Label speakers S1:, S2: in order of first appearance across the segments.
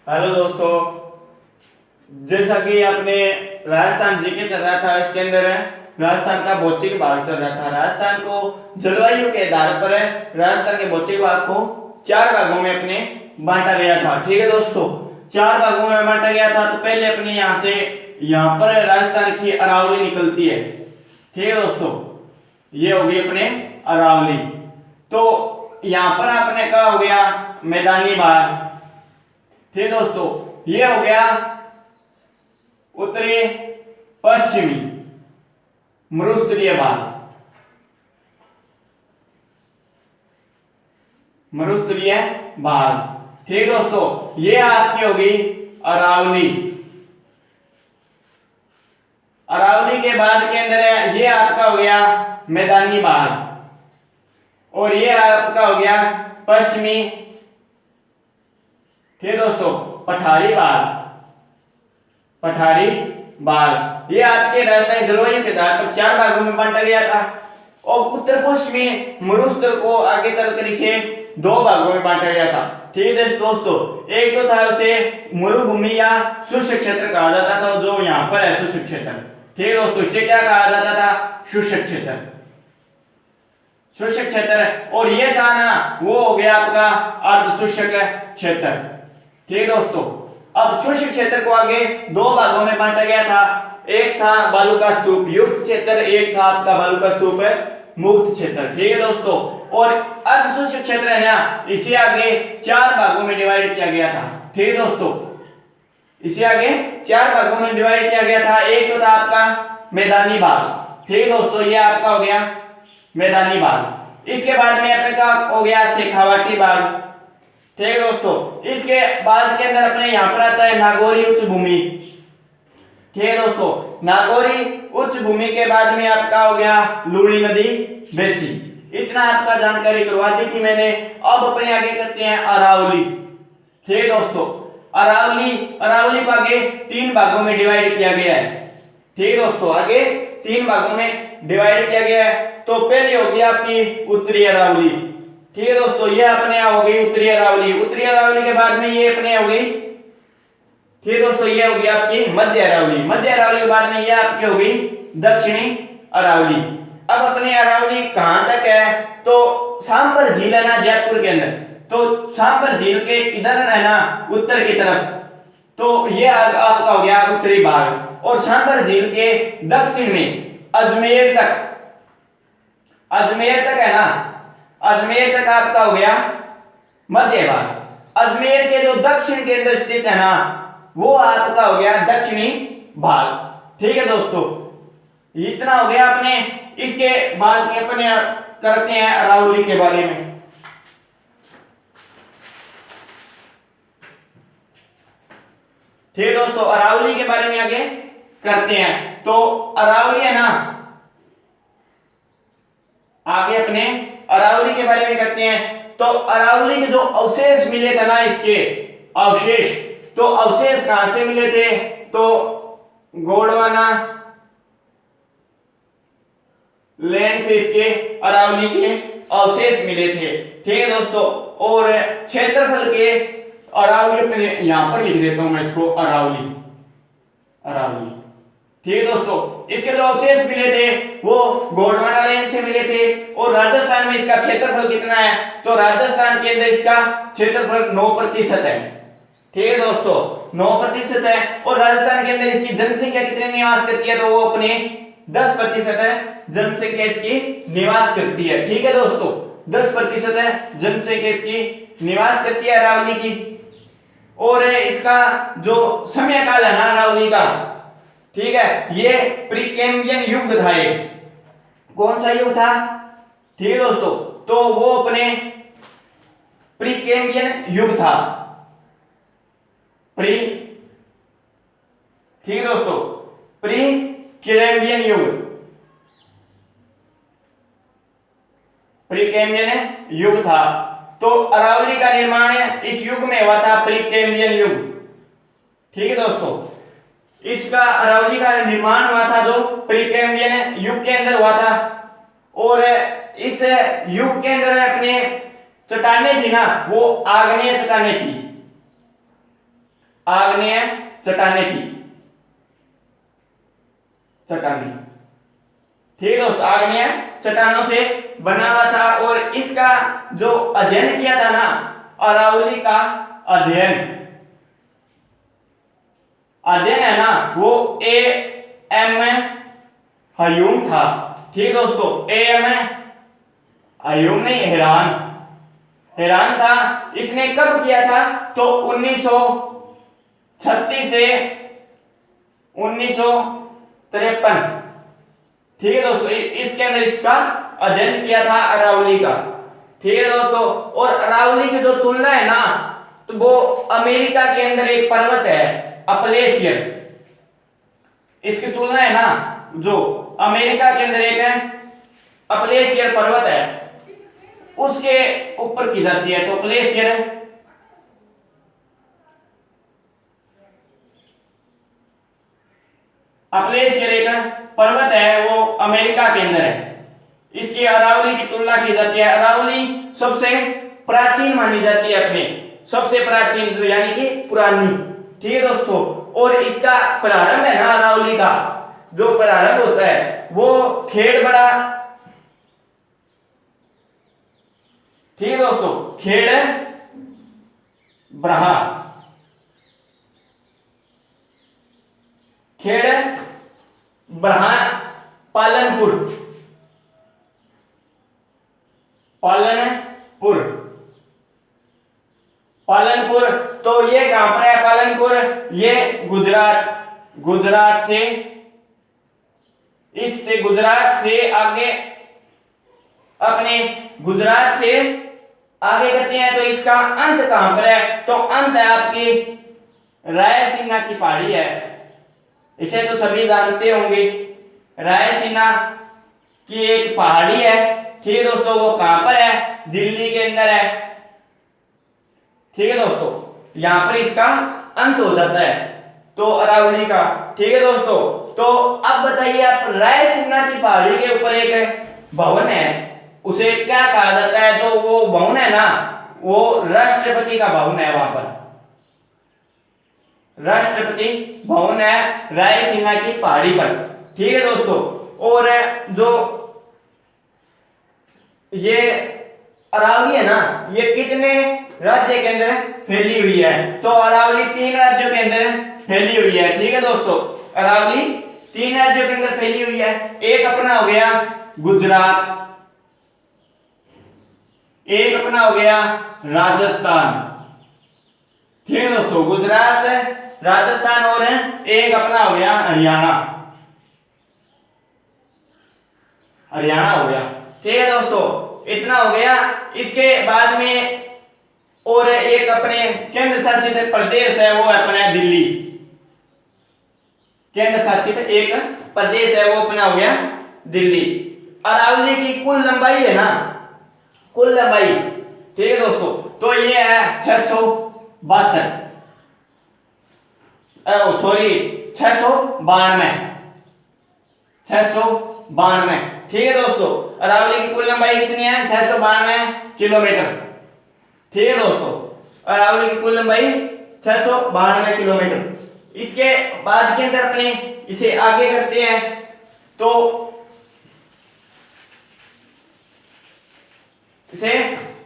S1: Hello दोस्तों, जैसा कि आपने राजस्थान जीके चल रहा था, इसके अंदर राजस्थान का भौतिक भाग चल रहा था। राजस्थान को जलवायु के आधार पर राजस्थान के भौतिक भाग को चार भागों में अपने बांटा गया था। ठीक है दोस्तों, चार भागों में बांटा गया था। तो पहले अपने यहाँ पर राजस्थान की अरावली निकलती है। ठीक है दोस्तों, ये होगी अपने अरावली। तो यहाँ पर आपने कहा हो गया मैदानी भाग। ठीक है दोस्तों, ये हो गया उत्तरी पश्चिमी मरुस्थलीय भाग। मरुस्थलीय भाग। ठीक दोस्तों, ये आपकी होगी अरावली। अरावली के बाद के अंदर है ये आपका हो गया मैदानी भाग, और ये आपका हो गया पश्चिमी। ठीक दोस्तों, पठारी भाग। पठारी भाग ये आपके राजस्थानी जलवायु के आधार पर चार भागों में बांटा गया था, और उत्तर पश्चिमी मरुस्थल को आगे चलकर इसे दो भागों में बांटा गया था। ठीक है दोस्तों, एक तो था उसे मरुभूमि या शुष्क क्षेत्र कहा जाता था, जो यहाँ पर है शुष्क क्षेत्र। ठीक है दोस्तों, इसे क्या कहा जाता था? शुष्क क्षेत्र। शुष्क क्षेत्र। और ये था ना, वो हो गया आपका अर्ध शुष्क क्षेत्र। ठीक है दोस्तों, अब शुष्क क्षेत्र को आगे दो भागों में बांटा गया था। एक था बालू का स्तूप युक्त क्षेत्र, एक था आपका बालू का स्तूप मुक्त क्षेत्र। ठीक है दोस्तों, और अर्ध शुष्क क्षेत्र है ना, इसे आगे चार भागों में डिवाइड किया गया था। ठीक है दोस्तों, इसे आगे चार भागों में डिवाइड किया गया था। एक तो था आपका मैदानी भाग। ठीक है दोस्तों, ये आपका हो गया मैदानी भाग। इसके बाद में आपका हो गया शेखावाटी भाग। ठीक है दोस्तों, इसके बाद के अंदर अपने यहाँ पर आता है नागौरी उच्च भूमि। ठीक है दोस्तों, नागौरी उच्च भूमि के बाद में आपका हो गया लूणी नदी बेसी। इतना आपका जानकारी करवा दी थी मैंने। अब अपने आगे करते हैं अरावली। ठीक है दोस्तों, अरावली को आगे तीन भागों में डिवाइड किया गया है। ठीक है दोस्तों, आगे तीन भागों में डिवाइड किया गया है। तो पहली होगी आपकी उत्तरी अरावली। ठीक है दोस्तों, ये अपने हो गई उत्तरी अरावली। उत्तरी अरावली के बाद में ये अपने हो गई, ठीक है दोस्तों, ये होगी आपकी मध्य अरावली। मध्य अरावली के बाद में ये आपकी होगी दक्षिणी अरावली। अब अपने अरावली कहां तक है? तो सांबर झील है ना जयपुर के अंदर, तो सांबर झील के इधर है ना उत्तर की तरफ, तो ये आपका हो गया उत्तरी भाग। और सांबर झील के दक्षिण में अजमेर तक है ना, अजमेर तक आपका हो गया मध्य भाग। अजमेर के जो दक्षिण के अंदर स्थित है ना, वो आपका हो गया दक्षिणी भाग। ठीक है दोस्तों, इतना हो गया अपने। इसके बाद के अपने करते हैं अरावली के बारे में। ठीक है दोस्तों, अरावली के बारे में आगे करते हैं। तो अरावली है ना, आगे अपने अरावली के बारे में करते हैं। तो अरावली के जो अवशेष मिले थे ना, इसके अवशेष, तो अवशेष कहां से मिले थे? तो गोंडवाना लैंड से इसके अरावली के अवशेष मिले थे। ठीक है दोस्तों, और क्षेत्रफल के अरावली अपने यहां पर लिख देता हूं मैं इसको, अरावली। ठीक है दोस्तों, इसके जो अवशेष मिले थे वो गोंडवाना रेंज से मिले थे। और राजस्थान में इसका क्षेत्रफल कितना है? तो राजस्थान के अंदर इसका क्षेत्रफल 9% है। ठीक है दोस्तों, 9% है। और राजस्थान के अंदर इसकी जनसंख्या कितनी निवास करती है? तो वो अपने 10% है जनसंख्या इसकी निवास करती है। ठीक है दोस्तों, 10% है जनसंख्या इसकी निवास करती है अरावली की। और इसका जो समय काल है ना अरावली का, ठीक है, ये प्रीकैम्बियन युग था। ये कौन सा युग था? ठीक है दोस्तों, तो वो अपने प्रीकैम्बियन युग था। ठीक है दोस्तों, प्रीकैम्बियन युग था। तो अरावली का निर्माण इस युग में हुआ था, प्रीकैम्बियन युग। ठीक है दोस्तों, इसका अरावली का निर्माण हुआ था जो प्रीकैम्बियन युग के अंदर हुआ था। और इस युग के अंदर अपने चट्टानें थी ना, वो आग्नेय चट्टानें थी। आग्नेय चट्टाने थी, चट्टाने। ठीक है दोस्तों, आग्नेय चट्टानों से बना हुआ था। और इसका जो अध्ययन किया था ना, अरावली का अध्ययन, अध्ययन है ना, वो ए एम हयूम था। ठीक है दोस्तों, ए एम हयूम नहीं, हैरान था। इसने कब किया था? तो 1936 से 1953। ठीक है दोस्तों, इसके अंदर इसका अध्ययन किया था अरावली का। ठीक है दोस्तों, और अरावली की जो तुलना है ना, तो वो अमेरिका के अंदर एक पर्वत है अपलेशियन, इसकी तुलना है ना, जो अमेरिका के अंदर एक है अपलेशियर पर्वत है, उसके ऊपर की जाती है। तो अपलेशियर एक पर्वत है, वो अमेरिका के अंदर है। इसकी अरावली की तुलना की जाती है। अरावली सबसे प्राचीन मानी जाती है, अपने सबसे प्राचीन, यानी कि पुरानी। ठीक है दोस्तों, और इसका प्रारंभ है ना, अरावली का जो प्रारंभ होता है वो खेड़बड़ा, ठीक है दोस्तों, खेड़ब्रहा, पालनपुर, पालनपुर। तो ये कहां पर है पालनपुर? ये गुजरात से, इससे गुजरात से आगे, अपने गुजरात से आगे करते हैं। तो इसका अंत कहां पर है? तो अंत है आपकी रायसीना की पहाड़ी है। इसे तो सभी जानते होंगे, रायसीना की एक पहाड़ी है। ठीक है दोस्तों, वो कहां पर है? दिल्ली के अंदर है। ठीक है दोस्तों, यहां पर इसका अंत हो जाता है, तो अरावली का। ठीक है दोस्तों, तो अब बताइए आप, रायसीना की पहाड़ी के ऊपर एक भवन है, उसे क्या कहा जाता है? जो वो भवन है ना, वो राष्ट्रपति का भवन है। वहां पर राष्ट्रपति भवन है रायसीना की पहाड़ी पर। ठीक है दोस्तों, और जो ये अरावली है ना, ये कितने राज्य के अंदर फैली हुई है? तो अरावली 3 राज्यों के अंदर फैली हुई है। ठीक है दोस्तों, अरावली 3 राज्यों के अंदर फैली हुई है। एक अपना हो गया गुजरात, एक अपना हो गया राजस्थान। ठीक है दोस्तों, गुजरात, राजस्थान, और एक अपना हो गया हरियाणा, हरियाणा हो गया। ठीक है दोस्तों, इतना हो गया। इसके बाद में और एक अपने केंद्र शासित प्रदेश है, वो अपना दिल्ली, केंद्र शासित एक प्रदेश है, वो अपना हो गया दिल्ली। अरावली की कुल लंबाई है ना, कुल लंबाई, ठीक है दोस्तों, तो ये है 692, सॉरी 692, 692। ठीक है दोस्तों, अरावली की कुल लंबाई कितनी है? 692 किलोमीटर। ठीक है दोस्तों, अरावली की कुल लंबाई 692 किलोमीटर। इसके बाद के अंदर अपने इसे आगे करते हैं, तो इसे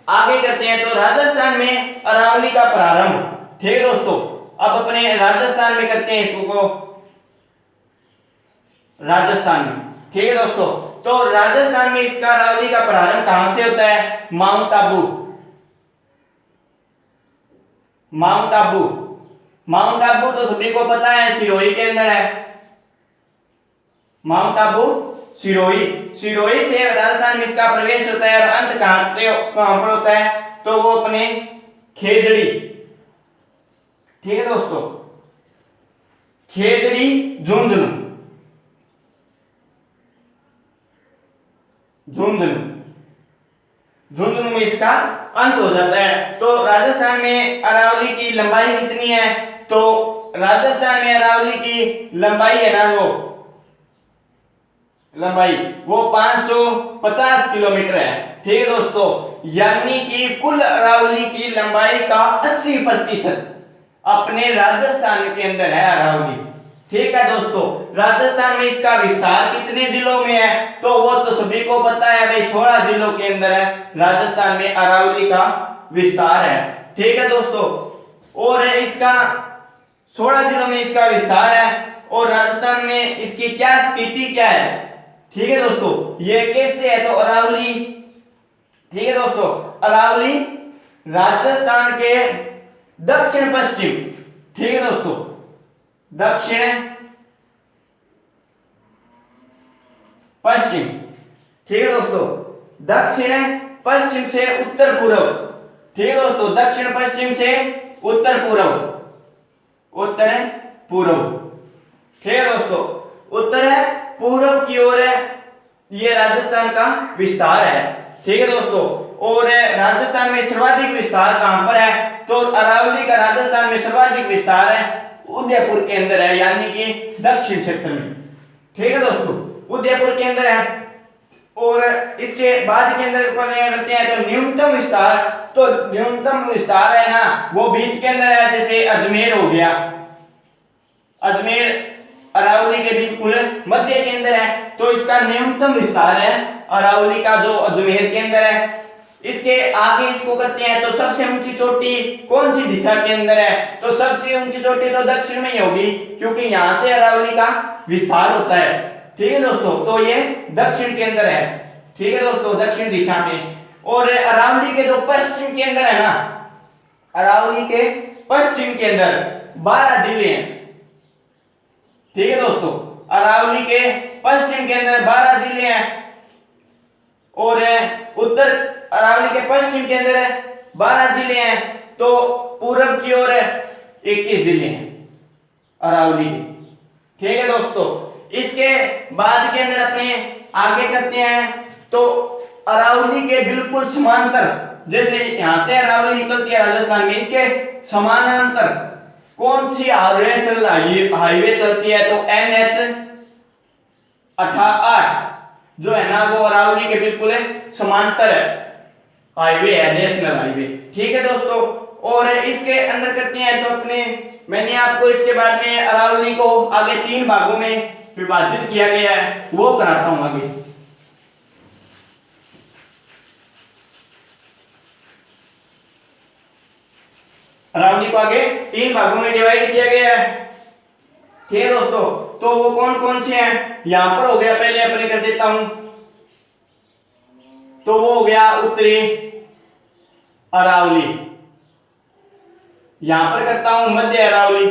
S1: आगे करते हैं, तो राजस्थान में अरावली का प्रारंभ। ठीक है दोस्तों, अब अपने राजस्थान में करते हैं इसको, राजस्थान में। ठीक है दोस्तों, तो राजस्थान में इसका अरावली का प्रारंभ कहां से होता है? Mount Abu, mount Abu, mount Abu तो सभी को पता है सिरोही के अंदर है। माउंट आबू सिरोही, सिरोही से राजस्थान में इसका प्रवेश होता है, और अंत कहां पर होता है? तो वो अपने खेजड़ी। ठीक है दोस्तों, खेजड़ी झुंझुनू, झुंझुनू, झुंझुनू में इसका अंत हो जाता है। तो राजस्थान में अरावली की लंबाई कितनी है? तो राजस्थान में अरावली की लंबाई है ना, वो लंबाई वो 550 किलोमीटर है। ठीक है दोस्तों, यानी कि कुल अरावली की लंबाई का 80%, अपने राजस्थान के अंदर है अरावली। ठीक है दोस्तों, राजस्थान में इसका विस्तार कितने जिलों में है, तो वो तो सभी को पता है भाई, 16 जिलों के अंदर है राजस्थान में अरावली का विस्तार है। ठीक है दोस्तों, और इसका 16 जिलों में इसका विस्तार है, और राजस्थान में इसकी क्या स्थिति क्या है। ठीक है दोस्तों, ये कैसे है, तो अरावली, ठीक है दोस्तों, अरावली राजस्थान के दक्षिण पश्चिम, ठीक है दोस्तों, दक्षिण पश्चिम, ठीक है दोस्तों, दक्षिण पश्चिम से उत्तर पूर्व, ठीक है दोस्तों, दक्षिण पश्चिम से उत्तर पूर्व, उत्तर पूर्व, ठीक है दोस्तों, उत्तर पूर्व की ओर ये राजस्थान का विस्तार है। ठीक है दोस्तों, और राजस्थान में सर्वाधिक विस्तार कहां पर है, तो अरावली का राजस्थान में सर्वाधिक विस्तार है उदयपुर के अंदर है, यानी कि दक्षिण क्षेत्र में। ठीक है दोस्तों, उदयपुर के अंदर है, और इसके बाद के अंदर करते हैं तो न्यूनतम विस्तार, तो न्यूनतम विस्तार है ना वो बीच के अंदर है, जैसे अजमेर हो गया, अजमेर अरावली के बिल्कुल मध्य के अंदर है, तो इसका न्यूनतम विस्तार है अरावली का जो अजमेर के अंदर है। इसके आगे इसको करते हैं तो सबसे ऊंची चोटी कौन सी दिशा के अंदर है, तो सबसे ऊंची चोटी तो दक्षिण में ही होगी, क्योंकि यहां से अरावली का विस्तार होता है। ठीक है दोस्तों, तो ये दक्षिण के अंदर है। ठीक है दोस्तों, दक्षिण दिशा में। और अरावली के जो पश्चिम के अंदर है ना, अरावली के पश्चिम के अंदर 12 जिले हैं। ठीक है दोस्तों, अरावली के पश्चिम के अंदर 12 जिले हैं, और उत्तर अरावली के पश्चिम के अंदर 12 जिले हैं, तो पूर्व की ओर 21 जिले हैं अरावली के। ठीक है दोस्तों, इसके बाद के अंदर अपने आगे करते हैं तो अरावली के बिल्कुल समांतर, जैसे यहां से अरावली निकलती है राजस्थान में, इसके समानांतर कौन सी हाईवे चलती है, तो NH 68 जो है ना वो अरावली के बिल्कुल समांतर हाईवे है, नेशनल हाईवे। ठीक है दोस्तों, और इसके अंदर करते हैं तो अपने, मैंने आपको इसके बाद में अरावली को आगे 3 भागों में विभाजित किया गया है, वो कराता हूं आगे। अरावली को आगे 3 भागों में डिवाइड किया गया है। ठीक है दोस्तों, तो वो कौन कौन से हैं, यहां पर हो गया, पहले अपने कर देता हूं, तो वो हो गया उत्तरी अरावली, यहां पर करता हूं मध्य अरावली।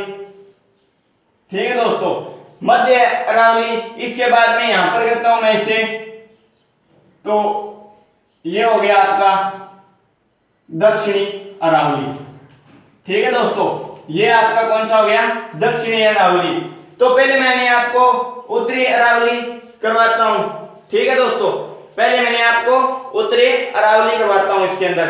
S1: ठीक है दोस्तों, मध्य अरावली, इसके बाद में यहां पर करता हूं मैं इसे, तो ये हो गया आपका दक्षिणी अरावली। ठीक है दोस्तों, ये आपका कौन सा हो गया, दक्षिणी अरावली। तो पहले मैंने आपको उत्तरी अरावली करवाता हूं। ठीक है दोस्तों, पहले मैंने आपको उत्तरी अरावली करवाता हूं इसके अंदर।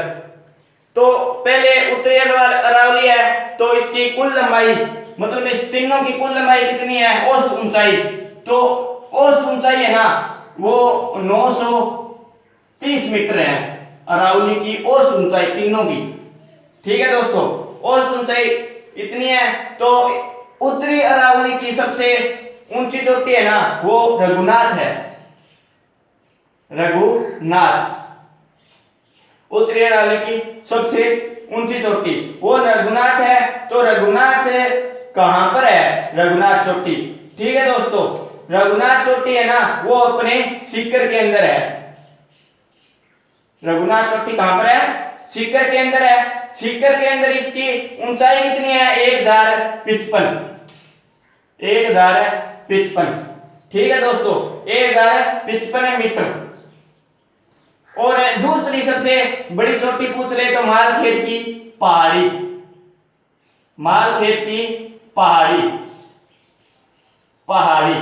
S1: तो पहले उत्तरी अरावली है, तो इसकी कुल लंबाई, मतलब इस तीनों की कुल लंबाई कितनी है, औसत ऊंचाई, तो औसत ऊंचाई है ना वो 930 मीटर है अरावली की औसत ऊंचाई तीनों की। ठीक है दोस्तों, औसत ऊंचाई इतनी है। तो उत्तरी अरावली की सबसे ऊंची चोटी है ना वो रघुनाथ है, रघुनाथ, उत्तरी अरावली की सबसे ऊंची चोटी वो रघुनाथ है। तो रघुनाथ कहां पर है, रघुनाथ चोटी। ठीक है दोस्तों, रघुनाथ चोटी है ना वो अपने सीकर के अंदर है। रघुनाथ चोटी कहां पर है, सीकर के अंदर है। सीकर के अंदर इसकी ऊंचाई कितनी है, 1055, 1055। ठीक है दोस्तों, 1055 मीटर। और दूसरी सबसे बड़ी चोटी पूछ ले तो मालखेत की पहाड़ी, मालखेत की पहाड़ी, पहाड़ी।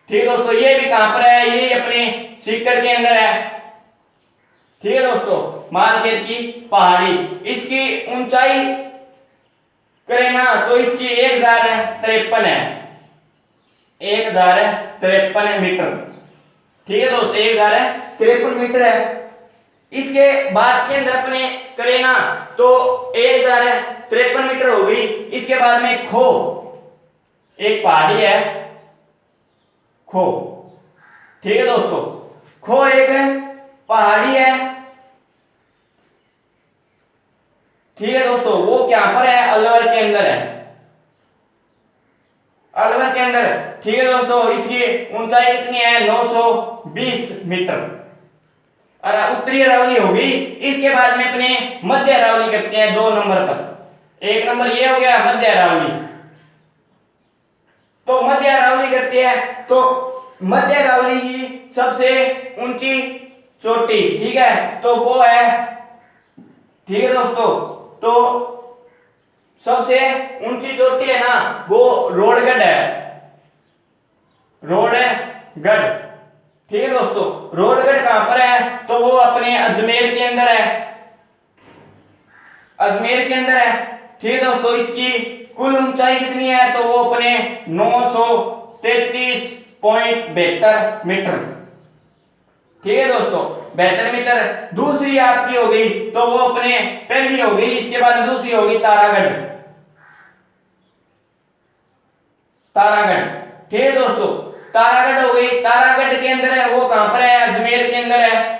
S1: ठीक है दोस्तों, ये भी कहां पर है, ये अपने सीकर के अंदर है। ठीक है दोस्तों, मालखेत की पहाड़ी, इसकी ऊंचाई करें ना तो इसकी 1053 है, 1053 मीटर। ठीक है दोस्तों, 1053 मीटर है। इसके बाद के अंदर अपने करें ना तो 1053 मीटर हो गई। इसके बाद में खो, एक पहाड़ी है खो, ठीक है दोस्तों, खो एक पहाड़ी है, ठीक है दोस्तों, वो क्या पर है, अलवर के अंदर है, अलवर के अंदर, ठीक है दोस्तों। इसकी ऊंचाई कितनी है, 920 मीटर। और उत्तरी अरावली होगी। इसके बाद में अपने मध्य अरावली करते हैं 2 नंबर पर। एक नंबर ये हो गया मध्य अरावली। तो मध्य अरावली करते हैं तो मध्य अरावली की सबसे ऊंची चोटी, ठीक है, तो वो है, ठीक है दोस्तों, तो सबसे ऊंची चोटी है ना वो रोडगढ़ है, रोडगढ़, ठीक है दोस्तों। रोडगढ़ कहां पर है, तो वो अपने अजमेर के अंदर है, अजमेर के अंदर है, ठीक है दोस्तों। इसकी कुल ऊंचाई कितनी है, तो वो अपने 933.72 मीटर, ठीक है दोस्तों, 72 मीटर। दूसरी आपकी हो गई तो वो अपने पहली हो गई, इसके बाद दूसरी होगी तारागढ़, तारागढ़, ठीक है दोस्तों, तारागढ़ हो गई। तारागढ़ के अंदर है, वो कहां पर है, अजमेर के अंदर है,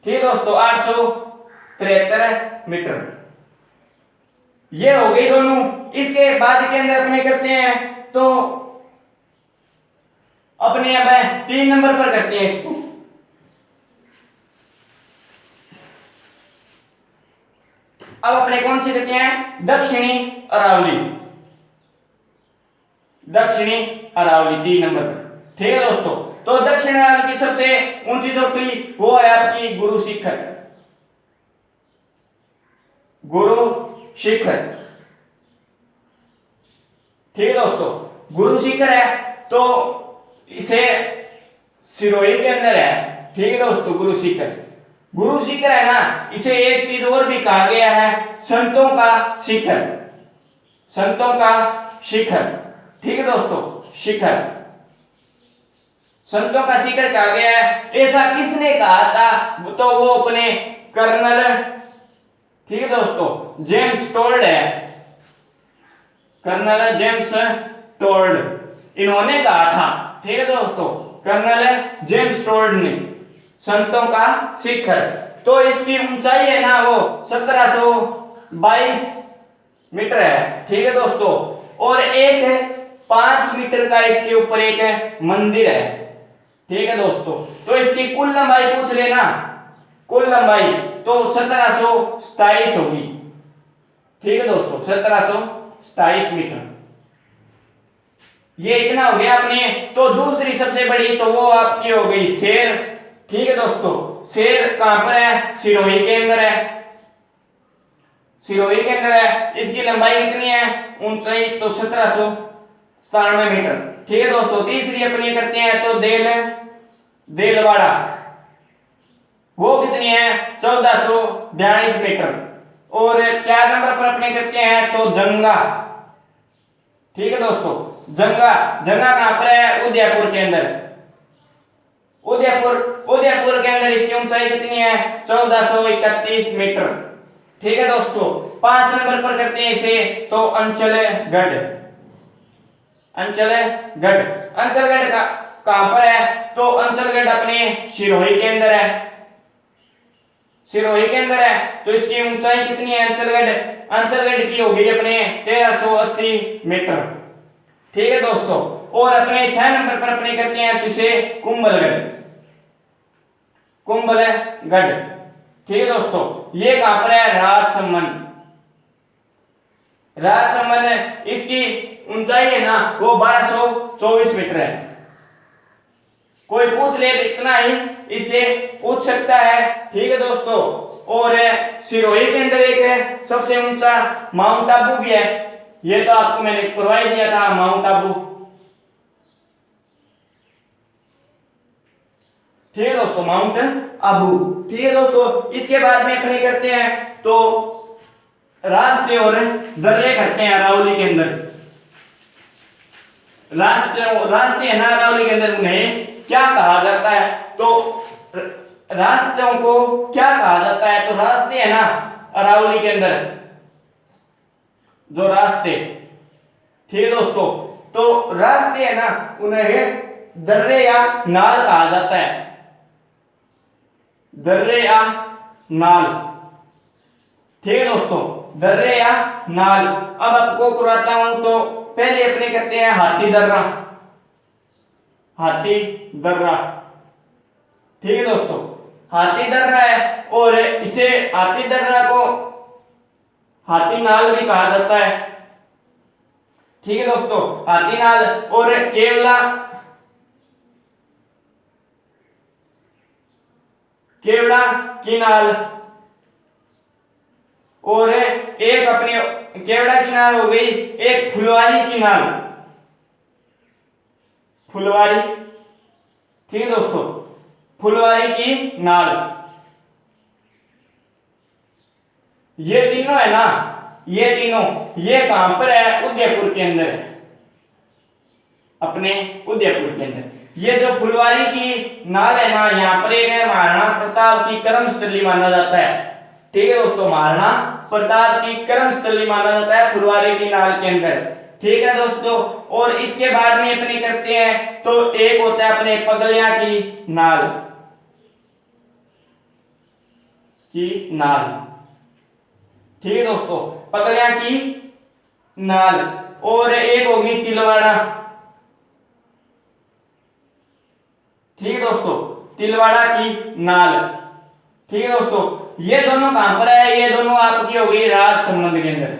S1: ठीक है दोस्तों, 873 मीटर। ये हो गई दोनों। इसके बाद के अंदर अपने करते हैं तो अपने अब 3 नंबर पर करते हैं इसको। अब अपने कौन सी करते हैं, दक्षिणी अरावली, दक्षिणी अरावली 3 नंबर पर, ठीक है दोस्तों। तो दक्षिण अरावली की सबसे ऊंची चोटी वो है आपकी गुरु शिखर, गुरु शिखर, ठीक है दोस्तों, गुरु शिखर है, तो इसे सिरोही के अंदर है, ठीक है दोस्तों, गुरु शिखर, गुरु शिखर है ना, इसे एक चीज और भी कहा गया है, संतों का शिखर, संतों का शिखर, ठीक है दोस्तों, शिखर, संतों का शिखर कहा गया है। ऐसा किसने कहा था, तो वो अपने कर्नल, ठीक है दोस्तों, जेम्स टोल्ड है, कर्नल जेम्स टोल्ड, इन्होंने कहा था, ठीक है दोस्तों, कर्नल जेम्स टोल्ड ने, संतों का शिखर। तो इसकी ऊंचाई है ना वो 1722 मीटर है, ठीक है दोस्तों, और एक 5 मीटर का इसके ऊपर एक मंदिर है, ठीक है दोस्तों। तो इसकी कुल लंबाई पूछ लेना, कुल लंबाई तो 1727 होगी, ठीक है दोस्तों, 1727 मीटर। ये इतना हो गया अपने। तो दूसरी सबसे बड़ी तो वो आपकी हो गई शेर, ठीक है दोस्तों, शेर कहां पर है, सिरोही के अंदर है, सिरोही के अंदर है। इसकी लंबाई कितनी है, ऊंचाई तो 1797 मीटर, ठीक है दोस्तों। तीसरी अपनी करते हैं तो देलवाड़ा, वो कितनी है, 1442 मीटर। और 4 नंबर पर अपने करते हैं तो जंगा, ठीक है दोस्तों, जंगा, जंगा कहां पर है, उदयपुर के अंदर, उदयपुर के अंदर इसकी ऊंचाई कितनी है, 1431 मीटर, ठीक है दोस्तों। 5 नंबर पर करते हैं इसे तो अंचलगढ़, अंचलगढ़, अंचलगढ़ का कहां पर है, तो अंचलगढ़ अपने सिरोही के अंदर है, सिरोही के अंदर है। तो इसकी ऊंचाई कितनी है, अंचलगढ़, अंचलगढ़ की होगी अपने 1380 मीटर, ठीक है दोस्तों। और अपने 6 नंबर पर अपने करते हैं तो इसे कुंभलगढ़, कुंभलगढ़, ठीक है दोस्तों। ये कहां पर है, राजसमंद, राजसमंद, इसकी ऊंचाई है ना वो 1224 मीटर है। कोई पूछ ले इतना ही इससे पूछ सकता है, ठीक है दोस्तों। और सिरोही के अंदर एक है सबसे ऊंचा माउंट आबू भी है, ये तो आपको मैंने प्रोवाइड दिया था, माउंट आबू, ठीक है दोस्तों, माउंट आबू, ठीक है दोस्तों। इसके बाद में अपने करते हैं तो रास्ते और दर्रे करते हैं अरावली के अंदर, रास्ते है ना अरावली के अंदर, उन्हें क्या कहा जाता है, तो रास्तों को क्या कहा जाता है? तो रास्ते है ना अरावली के अंदर जो रास्ते, ठीक है दोस्तों, तो रास्ते है ना उन्हें दर्रे या नाल कहा जाता है, दर्रे या नाल, ठीक है दोस्तों, दर्रे या नाल। अब आपको करवाता हूं, तो पहले अपने करते हैं हाथी दर्रा, हाथी दर्रा, ठीक है दोस्तों, हाथी दर्रा है, और इसे हाथी दर्रा को हाथी नाल भी कहा जाता है, ठीक है दोस्तों, हाथी नाल। और केवला, केवड़ा की नाल, और एक अपने केवड़ा की नाल हो गई, एक फुलवारी की नाल, फुलवारी, ठीक है दोस्तों, फुलवारी की नाल। ये तीनों है ना, ये तीनों, ये कहां पर है? उदयपुर के अंदर है, अपने उदयपुर के अंदर। ये जो फुलवारी की नाल है ना, यहाँ पर एक है महाराणा प्रताप की कर्मस्थली माना जाता है, ठीक है दोस्तों, महाराणा प्रताप की कर्मस्थली माना जाता है फुलवारी की नाल के अंदर, ठीक है दोस्तों। और इसके बाद में अपने करते हैं, तो एक होता है अपने पगलिया की नाल, की नाल, ठीक है दोस्तों, पगलिया की नाल। और एक होगी तिलवाड़ा, ठीक है दोस्तों, तिलवाड़ा की नाल, ठीक है दोस्तों। ये दोनों कहां पर है? ये दोनों आपकी हो गई राजसमंद के अंदर,